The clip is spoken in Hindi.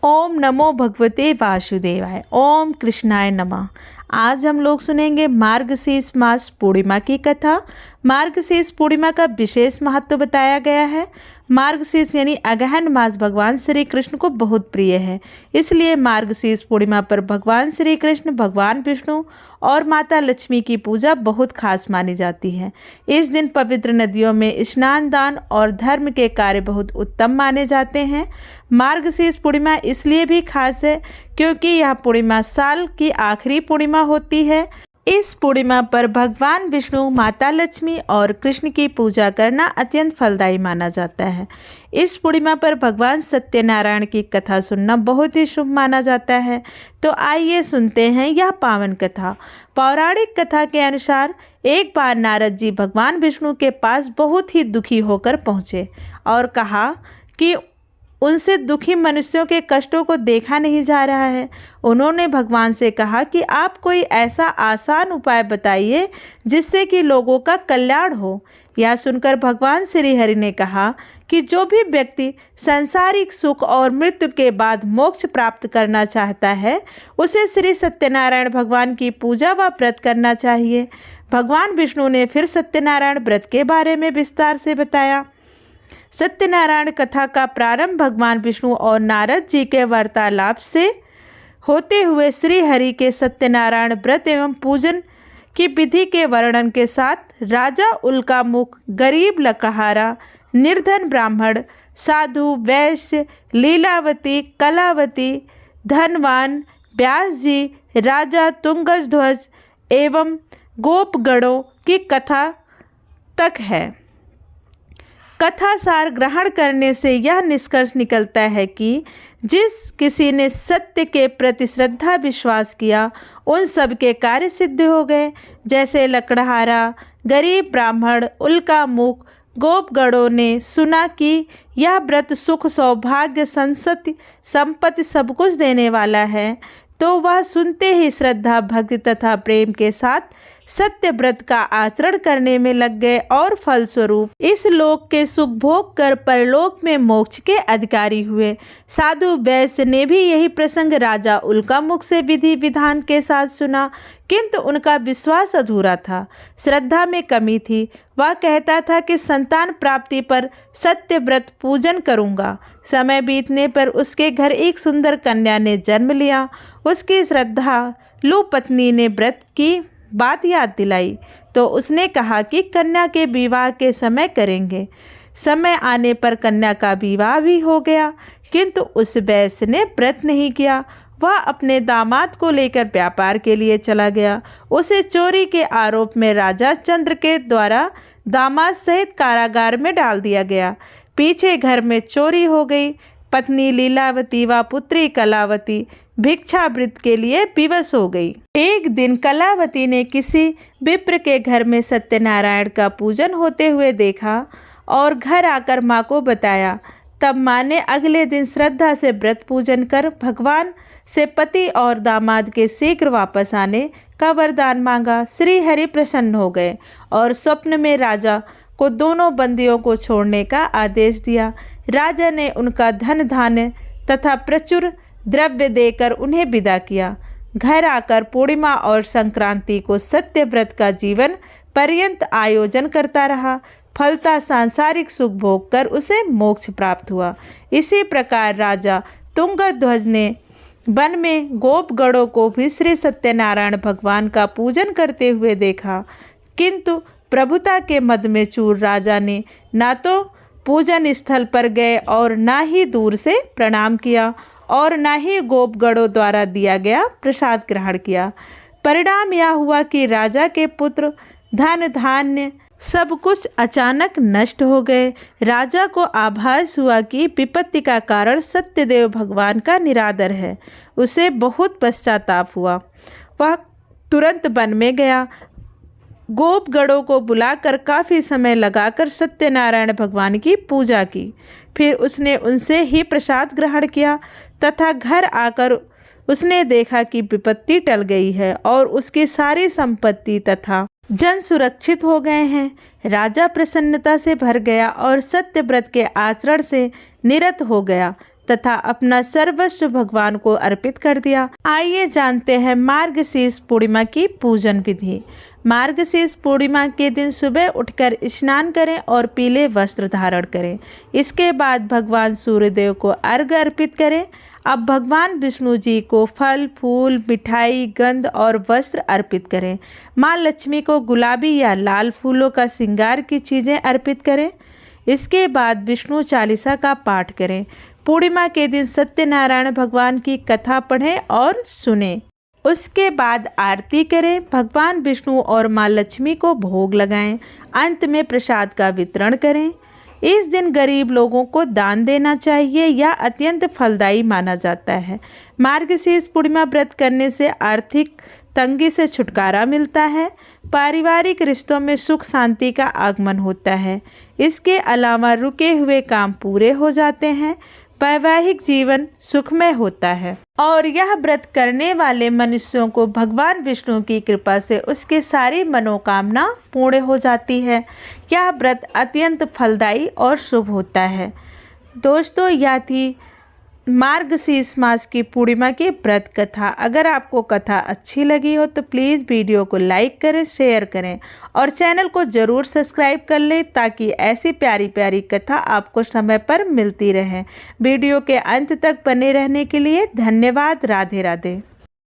ओम नमो भगवते वासुदेवाय। ओम कृष्णाय नमः। आज हम लोग सुनेंगे मार्गशीर्ष मास पूर्णिमा की कथा। मार्गशीर्ष पूर्णिमा का विशेष महत्व बताया गया है। मार्गशीर्ष यानी अगहन मास भगवान श्री कृष्ण को बहुत प्रिय है, इसलिए मार्गशीर्ष पूर्णिमा पर भगवान श्री कृष्ण, भगवान विष्णु और माता लक्ष्मी की पूजा बहुत खास मानी जाती है। इस दिन पवित्र नदियों में स्नान, दान और धर्म के कार्य बहुत उत्तम माने जाते हैं। मार्गशीर्ष पूर्णिमा इसलिए भी खास है क्योंकि यह पूर्णिमा साल की आखिरी पूर्णिमा होती है। इस पूर्णिमा पर भगवान विष्णु, माता लक्ष्मी और कृष्ण की पूजा करना अत्यंत फलदायी माना जाता है। इस पूर्णिमा पर भगवान सत्यनारायण की कथा सुनना बहुत ही शुभ माना जाता है। तो आइए सुनते हैं यह पावन कथा। पौराणिक कथा के अनुसार एक बार नारद जी भगवान विष्णु के पास बहुत ही दुखी होकर पहुँचे और कहा कि उनसे दुखी मनुष्यों के कष्टों को देखा नहीं जा रहा है। उन्होंने भगवान से कहा कि आप कोई ऐसा आसान उपाय बताइए जिससे कि लोगों का कल्याण हो। यह सुनकर भगवान श्री हरि ने कहा कि जो भी व्यक्ति सांसारिक सुख और मृत्यु के बाद मोक्ष प्राप्त करना चाहता है, उसे श्री सत्यनारायण भगवान की पूजा व व्रत करना चाहिए। भगवान विष्णु ने फिर सत्यनारायण व्रत के बारे में विस्तार से बताया। सत्यनारायण कथा का प्रारंभ भगवान विष्णु और नारद जी के वार्तालाप से होते हुए श्री हरि के सत्यनारायण व्रत एवं पूजन की विधि के वर्णन के साथ राजा उल्कामुख, गरीब लकड़हारा, निर्धन ब्राह्मण, साधु, वैश्य, लीलावती, कलावती, धनवान, व्यास जी, राजा तुंगध्वज एवं गोपगणों की कथा तक है। कथा सार ग्रहण करने से यह निष्कर्ष निकलता है कि जिस किसी ने सत्य के प्रति श्रद्धा विश्वास किया, उन सब के कार्य सिद्ध हो गए। जैसे लकड़हारा, गरीब ब्राह्मण, उल्कामुख, गोपगणों ने सुना कि यह व्रत सुख, सौभाग्य, संपत्ति सब कुछ देने वाला है, तो वह सुनते ही श्रद्धा, भक्ति तथा प्रेम के साथ सत्य व्रत का आचरण करने में लग गए और फलस्वरूप इस लोक के सुख भोग कर परलोक में मोक्ष के अधिकारी हुए। साधु वैश्य ने भी यही प्रसंग राजा उल्कामुख से विधि विधान के साथ सुना, किंतु उनका विश्वास अधूरा था, श्रद्धा में कमी थी। वह कहता था कि संतान प्राप्ति पर सत्य व्रत पूजन करूँगा। समय बीतने पर उसके घर एक सुंदर कन्या ने जन्म लिया। उसकी श्रद्धालु पत्नी ने व्रत की बात याद दिलाई तो उसने कहा कि कन्या के विवाह के समय करेंगे। समय आने पर कन्या का विवाह भी हो गया, किंतु उस वैश्य ने व्रत नहीं किया। वह अपने दामाद को लेकर व्यापार के लिए चला गया। उसे चोरी के आरोप में राजा चंद्र के द्वारा दामाद सहित कारागार में डाल दिया गया। पीछे घर में चोरी हो गई। पत्नी लीलावती व पुत्री कलावती भिक्षावृत्ति के लिए विवश हो गई। एक दिन कलावती ने किसी विप्र के घर में सत्यनारायण का पूजन होते हुए देखा और घर आकर माँ को बताया। तब माँ ने अगले दिन श्रद्धा से व्रत पूजन कर भगवान से पति और दामाद के शीघ्र वापस आने का वरदान मांगा। श्री हरि प्रसन्न हो गए और स्वप्न में राजा को दोनों बंदियों को छोड़ने का आदेश दिया। राजा ने उनका धन धान्य तथा प्रचुर द्रव्य देकर उन्हें विदा किया। घर आकर पूर्णिमा और संक्रांति को सत्य व्रत का जीवन पर्यंत आयोजन करता रहा। फलता सांसारिक सुख भोग कर उसे मोक्ष प्राप्त हुआ। इसी प्रकार राजा तुंगध्वज ने वन में गोपगणों को भी श्री सत्यनारायण भगवान का पूजन करते हुए देखा, किंतु प्रभुता के मद में चूर राजा ने ना तो पूजन स्थल पर गए और ना ही दूर से प्रणाम किया और ना ही गोपगणों द्वारा दिया गया प्रसाद ग्रहण किया। परिणाम यह हुआ कि राजा के पुत्र, धन धान्य सब कुछ अचानक नष्ट हो गए। राजा को आभास हुआ कि विपत्ति का कारण सत्यदेव भगवान का निरादर है। उसे बहुत पश्चाताप हुआ। वह तुरंत वन में गया। गोपगणों को बुलाकर काफ़ी समय लगाकर सत्यनारायण भगवान की पूजा की। फिर उसने उनसे ही प्रसाद ग्रहण किया तथा घर आकर उसने देखा कि विपत्ति टल गई है और उसकी सारी संपत्ति तथा जन सुरक्षित हो गए हैं। राजा प्रसन्नता से भर गया और सत्य व्रत के आचरण से निरत हो गया। तथा अपना सर्वस्व भगवान को अर्पित कर दिया। आइए जानते हैं मार्गशीर्ष पूर्णिमा की पूजन विधि। मार्गशीर्ष पूर्णिमा के दिन सुबह उठकर स्नान करें और पीले वस्त्र धारण करें। इसके बाद भगवान सूर्यदेव को अर्घ्य अर्पित करें। अब भगवान विष्णु जी को फल, फूल, मिठाई, गंध और वस्त्र अर्पित करें। माँ लक्ष्मी को गुलाबी या लाल फूलों का श्रृंगार की चीज़ें अर्पित करें। इसके बाद विष्णु चालीसा का पाठ करें। पूर्णिमा के दिन सत्यनारायण भगवान की कथा पढ़ें और सुनें। उसके बाद आरती करें, भगवान विष्णु और माँ लक्ष्मी को भोग लगाएं। अंत में प्रसाद का वितरण करें। इस दिन गरीब लोगों को दान देना चाहिए, यह अत्यंत फलदायी माना जाता है। मार्गशीर्ष पूर्णिमा व्रत करने से आर्थिक तंगी से छुटकारा मिलता है। पारिवारिक रिश्तों में सुख शांति का आगमन होता है। इसके अलावा रुके हुए काम पूरे हो जाते हैं। वैवाहिक जीवन सुखमय होता है और यह व्रत करने वाले मनुष्यों को भगवान विष्णु की कृपा से उसके सारी मनोकामना पूर्ण हो जाती है। यह व्रत अत्यंत फलदायी और शुभ होता है। दोस्तों, यह थी मार्गशीर्ष मास की पूर्णिमा की व्रत कथा। अगर आपको कथा अच्छी लगी हो तो प्लीज़ वीडियो को लाइक करें, शेयर करें और चैनल को ज़रूर सब्सक्राइब कर लें ताकि ऐसी प्यारी प्यारी कथा आपको समय पर मिलती रहे। वीडियो के अंत तक बने रहने के लिए धन्यवाद। राधे राधे।